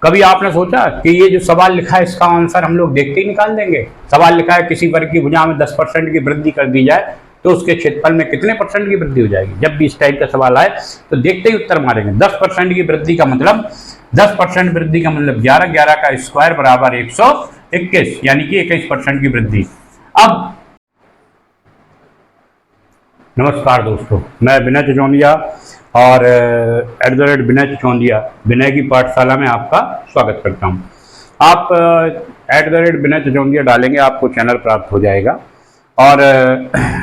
कभी आपने सोचा कि ये जो सवाल लिखा है इसका आंसर हम लोग देखते ही निकाल देंगे? सवाल लिखा है किसी वर्ग की भुजा में 10% की वृद्धि कर दी जाए तो उसके क्षेत्रफल में कितने % की वृद्धि हो जाएगी। जब भी इस टाइप का सवाल आए तो देखते ही उत्तर मारेंगे। 10% की वृद्धि का मतलब 10% वृद्धि का मतलब 11, 11 का स्क्वायर बराबर 121, यानी कि 21% की वृद्धि। अब नमस्कार दोस्तों, मैं विनय चचौंदिया और @विनय चचौंदिया विनय की पाठशाला में आपका स्वागत करता हूं। आप @विनय चचौंदिया डालेंगे आपको चैनल प्राप्त हो जाएगा। और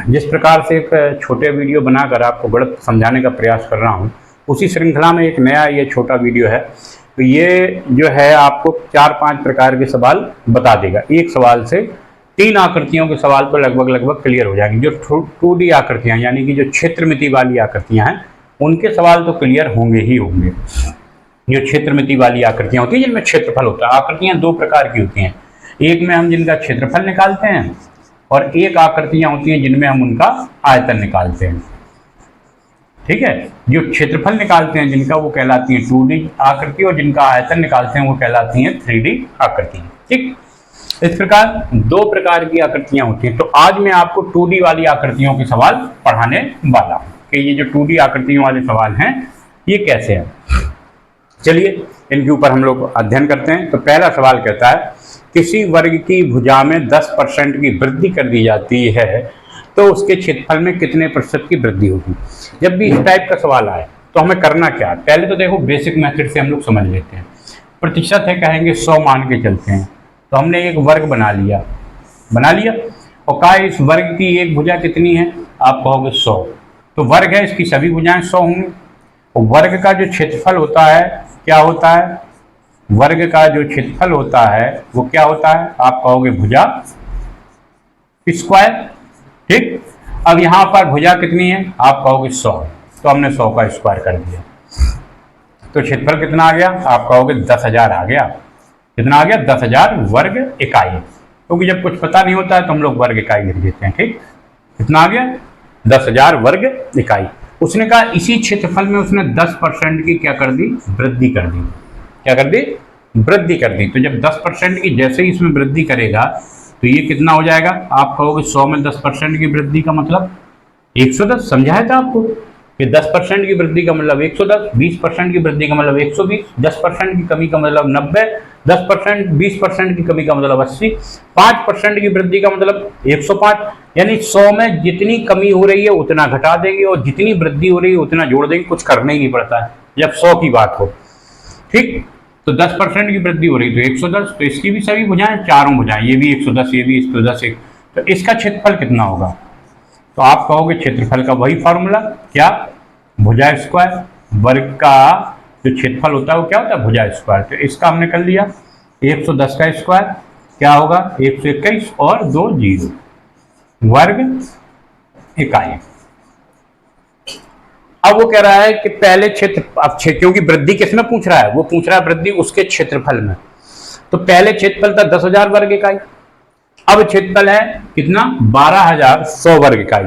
जिस प्रकार से एक छोटे वीडियो बनाकर आपको गणित समझाने का प्रयास कर रहा हूं, उसी श्रृंखला में एक नया ये छोटा वीडियो है। तो ये जो है आपको 4-5 प्रकार के सवाल बता देगा। एक सवाल से 3 आकृतियों के सवाल तो लगभग क्लियर हो जाएंगे। जो 2D आकृतियां यानी कि जो क्षेत्रमिति वाली आकृतियां हैं उनके सवाल तो क्लियर होंगे ही होंगे। जो क्षेत्रमिति वाली आकृतियां होती हैं जिनमें क्षेत्रफल होता है, आकृतियां 2 प्रकार की होती हैं। एक में हम जिनका क्षेत्रफल निकालते हैं और एक आकृतियां होती हैं जिनमें हम उनका आयतन निकालते हैं। ठीक है, जो क्षेत्रफल निकालते हैं जिनका वो कहलाती है 2D आकृति, और जिनका आयतन निकालते हैं वो कहलाती हैं 3D आकृति। ठीक, इस प्रकार 2 प्रकार की आकृतियां होती हैं। तो आज मैं आपको 2D वाली आकृतियों के सवाल पढ़ाने वाला हूं कि ये जो 2D आकृतियों वाले सवाल हैं ये कैसे हैं। चलिए इनके ऊपर हम लोग अध्ययन करते हैं। तो पहला सवाल कहता है किसी वर्ग की भुजा में 10% की वृद्धि कर दी जाती है तो उसके क्षेत्रफल में कितने % की वृद्धि होगी। जब भी इस टाइप का सवाल आए तो हमें करना क्या है, पहले तो देखो बेसिक मेथड से हम लोग समझ लेते हैं। प्रतिशत है, कहेंगे 100 मान के चलते हैं। तो हमने एक वर्ग बना लिया और कहा इस वर्ग की एक भुजा कितनी है, आप कहोगे 100। तो वर्ग है, इसकी सभी भुजाएं 100 होंगी। और वर्ग का जो क्षेत्रफल होता है क्या होता है, वर्ग का जो क्षेत्रफल होता है वो क्या होता है, आप कहोगे भुजा स्क्वायर। ठीक, अब यहां पर भुजा कितनी है, आप कहोगे 100, तो हमने 100 का स्क्वायर कर दिया। तो क्षेत्रफल कितना आ गया, आप कहोगे 10,000 आ गया। कितना आ गया, 10,000 वर्ग इकाई। क्योंकि जब कुछ पता नहीं होता है तो हम लोग वर्ग इकाई लिख देते हैं। ठीक, कितना आ गया, 10,000 वर्ग इकाई। उसने कहा इसी क्षेत्रफल में उसने 10% की क्या कर दी, वृद्धि कर दी। क्या कर दी, वृद्धि कर दी। तो जब 10% की जैसे ही इसमें वृद्धि करेगा तो ये कितना हो जाएगा, आप कहोगे 100 में 10% की वृद्धि का मतलब 110। समझाया था आपको कि 10% की वृद्धि का मतलब 110, 20% की वृद्धि का मतलब 120, 10% की कमी का मतलब 90, 10% 20% की कमी का मतलब 80, 5% की वृद्धि का मतलब 105। यानी 100 में जितनी कमी हो रही है उतना घटा देंगे और जितनी वृद्धि हो रही है उतना जोड़ देंगे। कुछ करना ही नहीं पड़ता है जब 100 की बात हो। ठीक, तो 10% की वृद्धि हो रही तो 110, तो इसकी भी सभी भुजाएं, चारों भुजाएं, ये भी 110, ये भी 110, तो इसका क्षेत्रफल कितना होगा। तो आप कहोगे क्षेत्रफल का वही फॉर्मूला, क्या, भुजा स्क्वायर। वर्ग का जो क्षेत्रफल होता है वो क्या होता है, भुजा स्क्वायर। तो इसका हमने कर लिया 110 का स्क्वायर क्या होगा, 121 और 2 0 वर्ग इकाई। अब वो कह रहा है कि पहले क्षेत्र, अब क्योंकि वृद्धि किसमें पूछ रहा है, वो पूछ रहा है वृद्धि उसके क्षेत्रफल में। तो पहले क्षेत्रफल था 10,000 वर्ग इकाई, अब क्षेत्रफल है कितना, 12,100 वर्ग इकाई।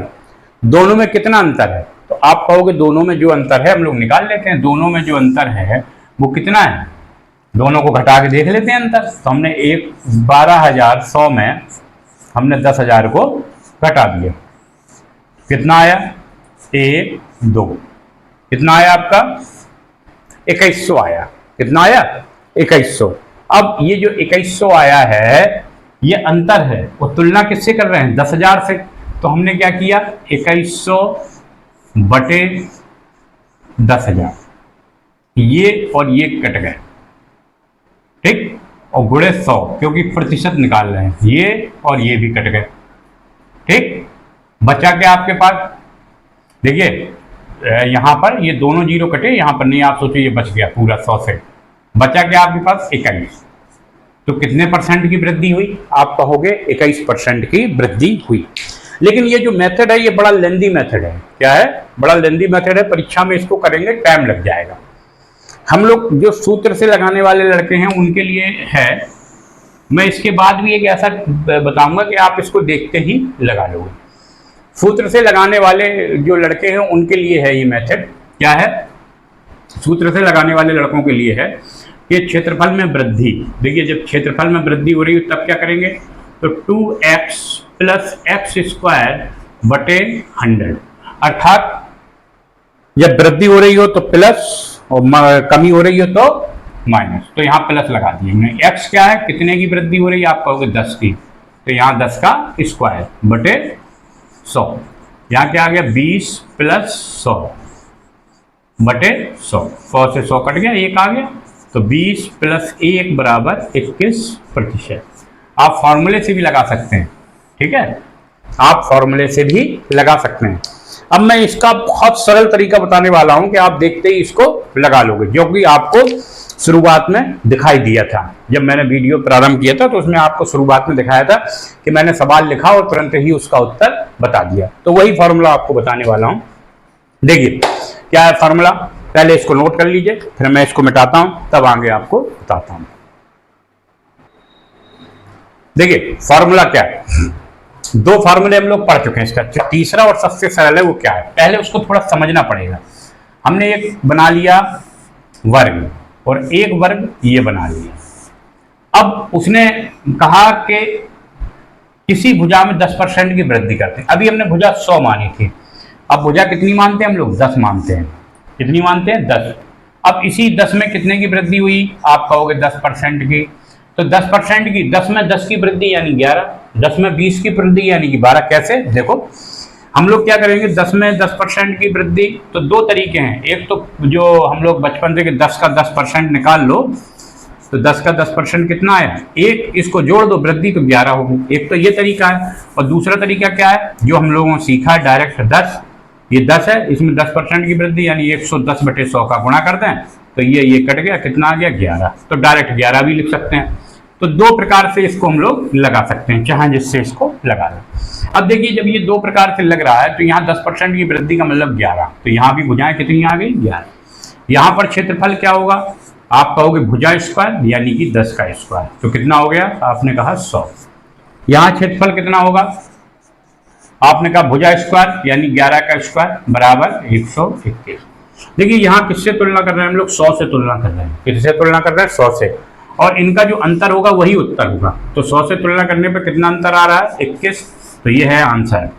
दोनों में कितना अंतर है, तो आप कहोगे दोनों में जो अंतर है हम लोग निकाल लेते हैं। दोनों में जो अंतर है वो कितना है, दोनों को घटा के देख लेते हैं अंतर। तो हमने 12,100 में हमने 10,000 को घटा दिया, कितना आया, 1 2, कितना आया आपका, 2100 आया। कितना आया, 2100। अब ये जो 2100 आया है ये अंतर है, वो तुलना किससे कर रहे हैं, 10,000 से। तो हमने क्या किया, 2100 बटे 10,000, ये और ये कट गए। ठीक, और गुणे 100 क्योंकि प्रतिशत निकाल रहे हैं, ये और ये भी कट गए। ठीक, बचा क्या आपके पास, देखिए यहां पर ये दोनों 0 कटे, यहां पर नहीं, आप सोचिए ये बच गया पूरा 100 से। बचा क्या आपके पास, 21। तो कितने % की वृद्धि हुई, आप कहोगे 21% की वृद्धि हुई। लेकिन ये जो मेथड है ये बड़ा लेंदी मेथड है। क्या है, बड़ा लेंदी मेथड है, परीक्षा में इसको करेंगे टाइम लग जाएगा। हम लोग जो सूत्र से लगाने वाले लड़के हैं उनके लिए है। मैं इसके बाद भी एक ऐसा बताऊंगा कि आप इसको देखते ही लगा लोगे। सूत्र से लगाने वाले जो लड़के हैं उनके लिए है ये मेथड। क्या है, सूत्र से लगाने वाले लड़कों के लिए है। कि क्षेत्रफल में वृद्धि, देखिए जब क्षेत्रफल में वृद्धि हो रही है तब क्या करेंगे, तो 2x प्लस एक्स स्क्वायर बटे 100, अर्थात जब वृद्धि हो रही हो तो प्लस और कमी हो रही हो तो माइनस। तो यहाँ प्लस लगा दिए हमने। x क्या है, कितने की वृद्धि हो रही है, आप कहोगे 10 की, तो यहाँ 10 का स्क्वायर बटे 100। यहाँ क्या आ गया, 20 प्लस 100 बटे 100, 100 से 100 कट गया, 1 आ गया, तो 20 प्लस 1 बराबर 21%। आप फॉर्मूले से भी लगा सकते हैं, ठीक है, आप फॉर्मूले से भी लगा सकते हैं। अब मैं इसका बहुत सरल तरीका बताने वाला हूं कि आप देखते ही इसको लगा लोगे, जो कि आपको शुरुआत में दिखाई दिया था। जब मैंने वीडियो प्रारंभ किया था तो उसमें आपको शुरुआत में दिखाया था कि मैंने सवाल लिखा और तुरंत ही उसका उत्तर बता दिया। तो वही फॉर्मूला आपको बताने वाला हूं। देखिए क्या है फॉर्मूला, पहले इसको नोट कर लीजिए, फिर मैं इसको मिटाता हूं, तब आगे आपको बताता हूं। देखिए फॉर्मूला क्या है, दो फार्मूले हम लोग पढ़ चुके हैं, इसका तीसरा और सबसे सरल है वो क्या है, पहले उसको थोड़ा समझना पड़ेगा। हमने एक बना लिया वर्ग और एक वर्ग ये बना लिया। अब उसने कहा कि किसी भुजा में 10% की वृद्धि करते हैं। अभी हमने भुजा 100 मानी थी, अब भुजा कितनी मानते हैं हम लोग, 10 मानते हैं। कितनी मानते हैं, 10। अब इसी 10 में कितने की वृद्धि हुई, आप कहोगे 10% की, तो 10% की 10 में 10 की वृद्धि यानी 11, 10 में 20 की वृद्धि यानी कि 12। कैसे, देखो हम लोग क्या करेंगे, 10 में 10% की वृद्धि, तो दो तरीके हैं। एक तो जो हम लोग बचपन से कि 10 का 10% निकाल लो, तो 10 का 10% कितना आया, एक, इसको जोड़ दो वृद्धि तो 11 होगी। एक तो ये तरीका है, और दूसरा तरीका क्या है जो हम लोगों ने सीखा है, डायरेक्ट 10, ये 10 है, इसमें 10% की वृद्धि यानी 110 बटे 100 का गुणा करते हैं, तो ये कट गया, कितना आ गया 11, तो डायरेक्ट 11 भी लिख सकते हैं। तो दो प्रकार से इसको हम लोग लगा सकते हैं, चाहे जिससे इसको लगा लें। अब देखिए जब ये दो प्रकार से लग रहा है तो यहाँ 10% की वृद्धि का मतलब 11, तो यहाँ भी भुजाएं कितनी आ गई, 11। यहाँ पर क्षेत्रफल क्या होगा, आप कहोगे भुजा स्क्वायर यानी कि 10 का स्क्वायर, तो कितना हो गया, आपने कहा 100। यहाँ क्षेत्रफल कितना होगा, आपने कहा भुजा स्क्वायर यानी 11 का स्क्वायर बराबर 121। देखिए यहाँ किससे तुलना कर रहे हैं हम लोग, 100 से तुलना कर रहे हैं। किससे तुलना कर रहे हैं, 100 से, और इनका जो अंतर होगा वही उत्तर होगा। तो 100 से तुलना करने पर कितना अंतर आ रहा है, 21, तो ये है आंसर।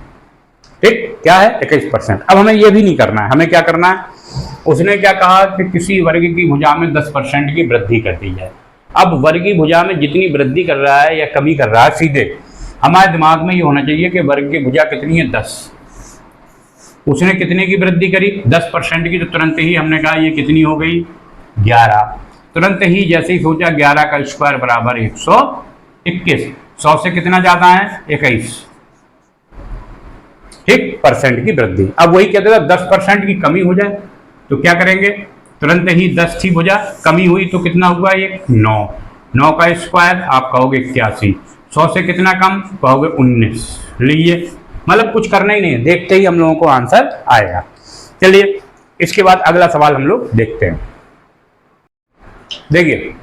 ठीक, क्या है 21%। अब हमें ये भी नहीं करना है, हमें क्या करना है, उसने क्या कहा कि किसी वर्ग की भुजा में 10% की वृद्धि कर दी जाए। अब वर्ग की भुजा में जितनी वृद्धि कर रहा है या कमी कर रहा है, सीधे हमारे दिमाग में ये होना चाहिए कि वर्ग की भुजा कितनी है, 10। उसने कितने की वृद्धि करी, 10% की, तो तुरंत ही हमने कहा ये कितनी हो गई, 11। तुरंत ही जैसे ही सोचा 11 का स्क्वायर बराबर 121, 100 से कितना ज्यादा है, 21, ठीक, परसेंट की वृद्धि। अब वही कहते थे 10% की कमी हो जाए तो क्या करेंगे, तुरंत ही 10 थी भुजा, कमी हुई तो कितना हुआ, ये 9, 9 का स्क्वायर आप कहोगे 81, 100 से कितना कम, कहोगे 19। लीजिए, मतलब कुछ करना ही नहीं है, देखते ही हम लोगों को आंसर आएगा। चलिए इसके बाद अगला सवाल हम लोग देखते हैं। देखिए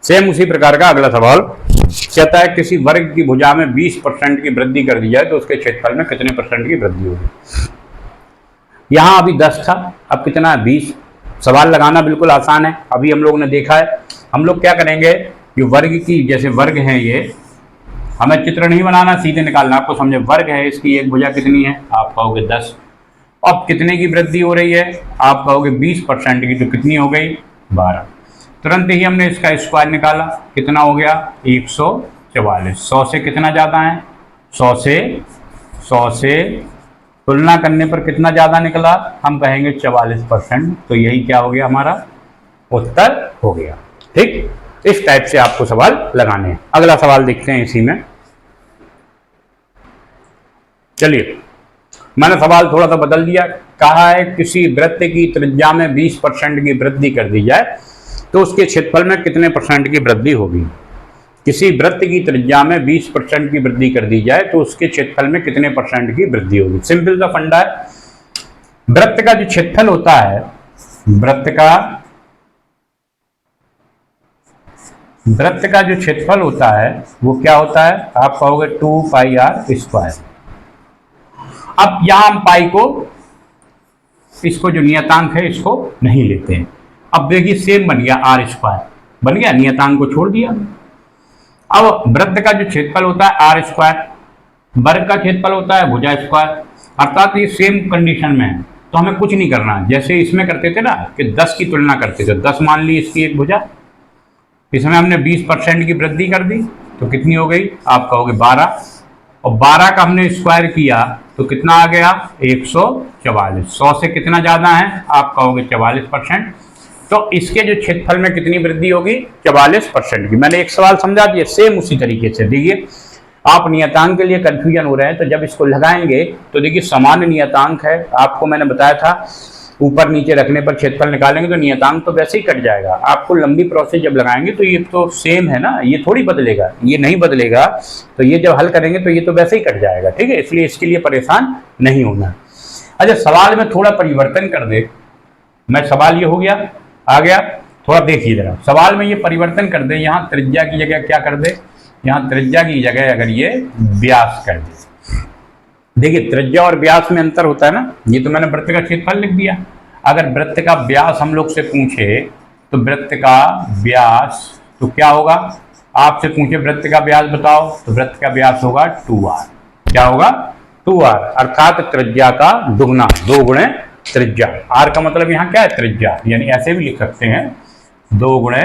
सेम उसी प्रकार का अगला सवाल कहता है किसी वर्ग की भुजा में 20% की वृद्धि कर दी जाए तो उसके क्षेत्रफल में कितने % की वृद्धि होगी। यहां अभी 10 था, अब कितना है, 20। सवाल लगाना बिल्कुल आसान है, अभी हम लोगों ने देखा है। हम लोग क्या करेंगे, ये वर्ग की, जैसे वर्ग है ये, हमें चित्र नहीं बनाना, सीधे निकालना, आपको समझे। वर्ग है, इसकी एक भुजा कितनी है, आप कहोगे 10। अब कितने की वृद्धि हो रही है, आप कहोगे 20% की, तो कितनी हो गई, 12। तुरंत ही हमने इसका स्क्वायर निकाला, कितना हो गया, 144। 100 से कितना ज़्यादा है, 100 से तुलना करने पर कितना ज़्यादा निकला, हम कहेंगे 44%। तो यही क्या हो गया, हमारा उत्तर हो गया। ठीक, इस टाइप से आपको सवाल लगाने हैं। अगला सवाल देखते हैं इसी में। चलिए मैंने सवाल थोड़ा सा बदल दिया, कहा है किसी वृत्त की त्रिज्या में 20% की वृद्धि कर दी जाए तो उसके क्षेत्रफल में कितने % की वृद्धि होगी। किसी वृत्त की त्रिज्या में 20% की वृद्धि कर दी जाए तो उसके क्षेत्रफल में कितने % की वृद्धि होगी। सिंपल सा फंडा है, वृत्त का जो क्षेत्रफल होता है, वृत्त का जो क्षेत्रफल होता है वो क्या होता है, आप कहोगे 2πr²। अब यहां हम पाई को, इसको जो नियतांक है इसको नहीं लेते हैं। अब देखिए सेम बन गया r²। बन गया, नियतांक को छोड़ दिया। अब वृत्त का जो क्षेत्रफल होता है आर स्क्वायर, वर्ग का क्षेत्रफल होता है भुजा स्क्वायर, अर्थात ये सेम कंडीशन में है, तो हमें कुछ नहीं करना। जैसे इसमें करते थे ना कि 10 की तुलना करते थे, 10 मान ली इसकी एक भुजा, इसमें हमने 20% की वृद्धि कर दी तो कितनी हो गई, आप कहोगे 12, और 12 का हमने स्क्वायर किया तो कितना आ गया 144। 100 से कितना ज़्यादा है, आप कहोगे 44%। तो इसके जो क्षेत्रफल में कितनी वृद्धि होगी, 44% की। मैंने एक सवाल समझा दिया, सेम उसी तरीके से। देखिए आप नियतांक के लिए कंफ्यूजन हो रहे हैं, तो जब इसको लगाएंगे तो देखिए समान नियतांक है, आपको मैंने बताया था ऊपर नीचे रखने पर क्षेत्रफल निकालेंगे तो नियतांक तो वैसे ही कट जाएगा। आपको लंबी प्रोसेस जब लगाएंगे तो ये तो सेम है ना, ये थोड़ी बदलेगा, ये नहीं बदलेगा, तो ये जब हल करेंगे तो ये तो वैसे ही कट जाएगा, ठीक है। इसलिए इसके लिए परेशान नहीं होना। अच्छा, सवाल में थोड़ा परिवर्तन कर दे, मैं सवाल ये हो गया आ गया, थोड़ा देखिए जरा, सवाल में ये परिवर्तन कर दे, यहाँ त्रिज्या की जगह क्या कर दे, यहाँ त्रिज्या की जगह अगर ये व्यास कर दे। देखिए त्रिज्या और व्यास में अंतर होता है ना, ये तो मैंने वृत्त का क्षेत्रफल लिख दिया। अगर वृत्त का व्यास हम लोग से पूछे तो वृत्त का व्यास तो क्या होगा, आपसे पूछे वृत्त का व्यास बताओ तो वृत्त का व्यास होगा 2r। क्या होगा 2r, अर्थात त्रिज्या का दुगना, 2 गुणे त्रिज्या। r का मतलब यहाँ क्या है, त्रिज्या, यानी ऐसे भी लिख सकते हैं 2 गुणे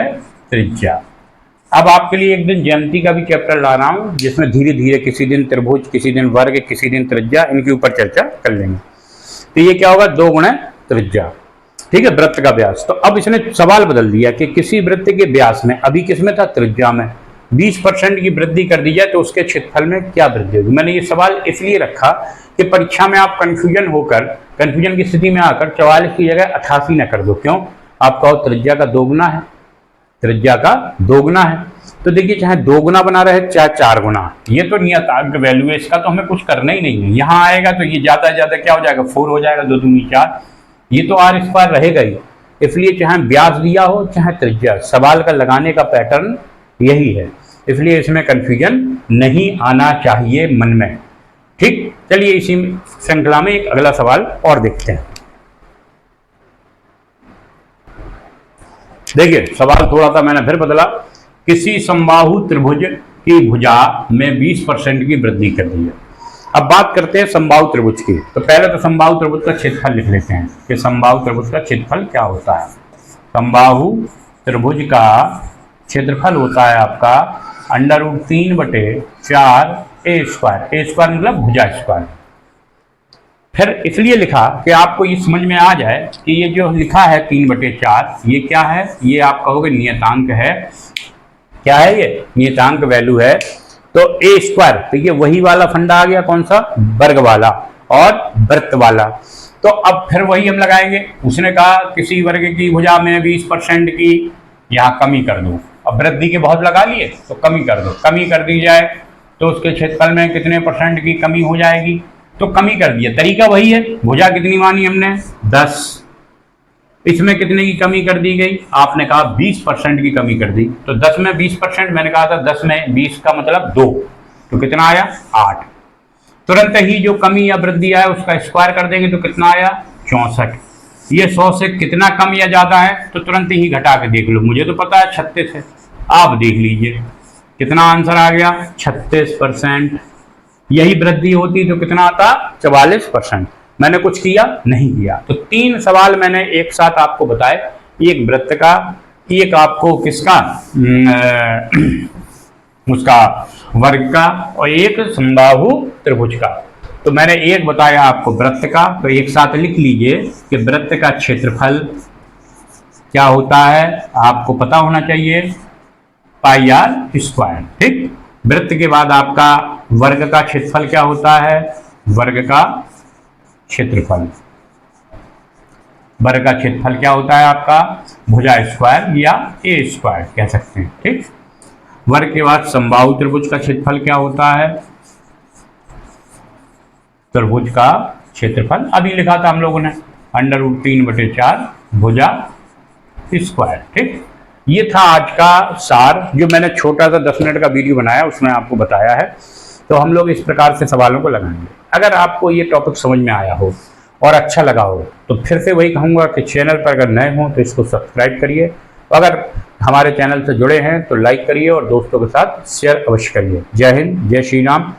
त्रिज्या। अब आपके लिए एक दिन ज्यामिति का भी चैप्टर ला रहा हूं, जिसमें धीरे धीरे किसी दिन त्रिभुज, किसी दिन वर्ग, किसी दिन त्रिज्या, इनके ऊपर चर्चा कर लेंगे। तो ये क्या होगा 2 गुणे त्रिज्या, ठीक है, वृत्त का व्यास। तो अब इसने सवाल बदल दिया कि किसी वृत्त के व्यास में, अभी किसमें था त्रिज्या में, 20% की वृद्धि कर दी जाए तो उसके क्षेत्रफल में क्या वृद्धि होगी। मैंने ये सवाल इसलिए रखा कि परीक्षा में आप कंफ्यूजन की स्थिति में आकर 44 की जगह 88 न कर दो। क्यों, आप कहो त्रिज्या का दोगुना है, त्रिज्या का दोगुना है, तो देखिए चाहे 2 गुना बना रहे चाहे 4 गुना, ये तो नियतांक वैल्यू है, इसका तो हमें कुछ करना ही नहीं है। यहाँ आएगा तो ये ज्यादा ज्यादा क्या हो जाएगा 4 हो जाएगा, 2 दूनी 4, ये तो आर स्क्वायर रहेगा ही। इसलिए चाहे व्यास दिया हो चाहे त्रिज्या, सवाल का लगाने का पैटर्न यही है, इसलिए इसमें कंफ्यूजन नहीं आना चाहिए मन में, ठीक। चलिए इसी श्रृंखला में एक अगला सवाल और देखते हैं। देखिए सवाल थोड़ा सा मैंने फिर बदला, किसी समबाहु त्रिभुज की भुजा में 20% की वृद्धि कर दी है। अब बात करते हैं समबाहु त्रिभुज की, तो पहले तो समबाहु त्रिभुज का क्षेत्रफल लिख लेते हैं कि समबाहु त्रिभुज का क्षेत्रफल क्या होता है। समबाहु त्रिभुज का क्षेत्रफल होता है आपका √3/4 a स्क्वायर, a स्क्वायर मतलब भुजा स्क्वायर। फिर इसलिए लिखा कि आपको ये समझ में आ जाए कि ये जो लिखा है 3/4 ये क्या है, ये आप कहोगे नियतांक है। क्या है ये, नियतांक वैल्यू है। तो a स्क्वायर, देखिए वही वाला फंडा आ गया, कौन सा, वर्ग वाला और वृत्त वाला। तो अब फिर वही हम लगाएंगे, उसने कहा किसी वर्ग की भुजा में 20% की, यहाँ कमी कर दो। अब वृद्धि के बहुत लगा लिए तो कमी कर दो, कमी कर दी जाए तो उसके क्षेत्रफल में कितने % की कमी हो जाएगी, तो कमी कर दिया। तरीका वही है, भुजा कितनी मानी हमने 10, इसमें कितने की कमी कर दी गई, आपने कहा 20% की कमी कर दी। तो 10 में 20%, मैंने कहा था 10 में 20 का मतलब 2, तो कितना आया 8। तुरंत ही जो कमी या वृद्धि आया उसका स्क्वायर कर देंगे तो कितना आया 64। ये 100 से कितना कम या ज्यादा है, तो तुरंत ही घटा के देख लो, मुझे तो पता है 36 है, आप देख लीजिए कितना आंसर आ गया 36%। यही वृद्धि होती तो कितना आता 44%। मैंने कुछ किया नहीं किया। तो 3 सवाल मैंने एक साथ आपको बताए, एक वृत्त का, एक आपको किसका उसका वर्ग का, और एक समबाहु त्रिभुज का। तो मैंने एक बताया आपको वृत्त का, तो एक साथ लिख लीजिए कि वृत्त का क्षेत्रफल क्या होता है, आपको पता होना चाहिए πr², ठीक। वृत्त के बाद आपका वर्ग का क्षेत्रफल क्या होता है, वर्ग का क्षेत्रफल, वर्ग का क्षेत्रफल क्या होता है आपका भुजा स्क्वायर या a स्क्वायर कह सकते हैं, ठीक। वर्ग के बाद समबाहु त्रिभुज का क्षेत्रफल क्या होता है, त्रिभुज का क्षेत्रफल अभी लिखा था हम लोगों ने √3/4 भुजा स्क्वायर, ठीक। ये था आज का सार, जो मैंने छोटा सा 10 मिनट का वीडियो बनाया उसमें आपको बताया है। तो हम लोग इस प्रकार से सवालों को लगाएंगे। अगर आपको ये टॉपिक समझ में आया हो और अच्छा लगा हो तो फिर से वही कहूँगा कि चैनल पर अगर नए हों तो इसको सब्सक्राइब करिए, अगर हमारे चैनल से जुड़े हैं तो लाइक करिए और दोस्तों के साथ शेयर अवश्य करिए। जय हिंद, जय श्री राम।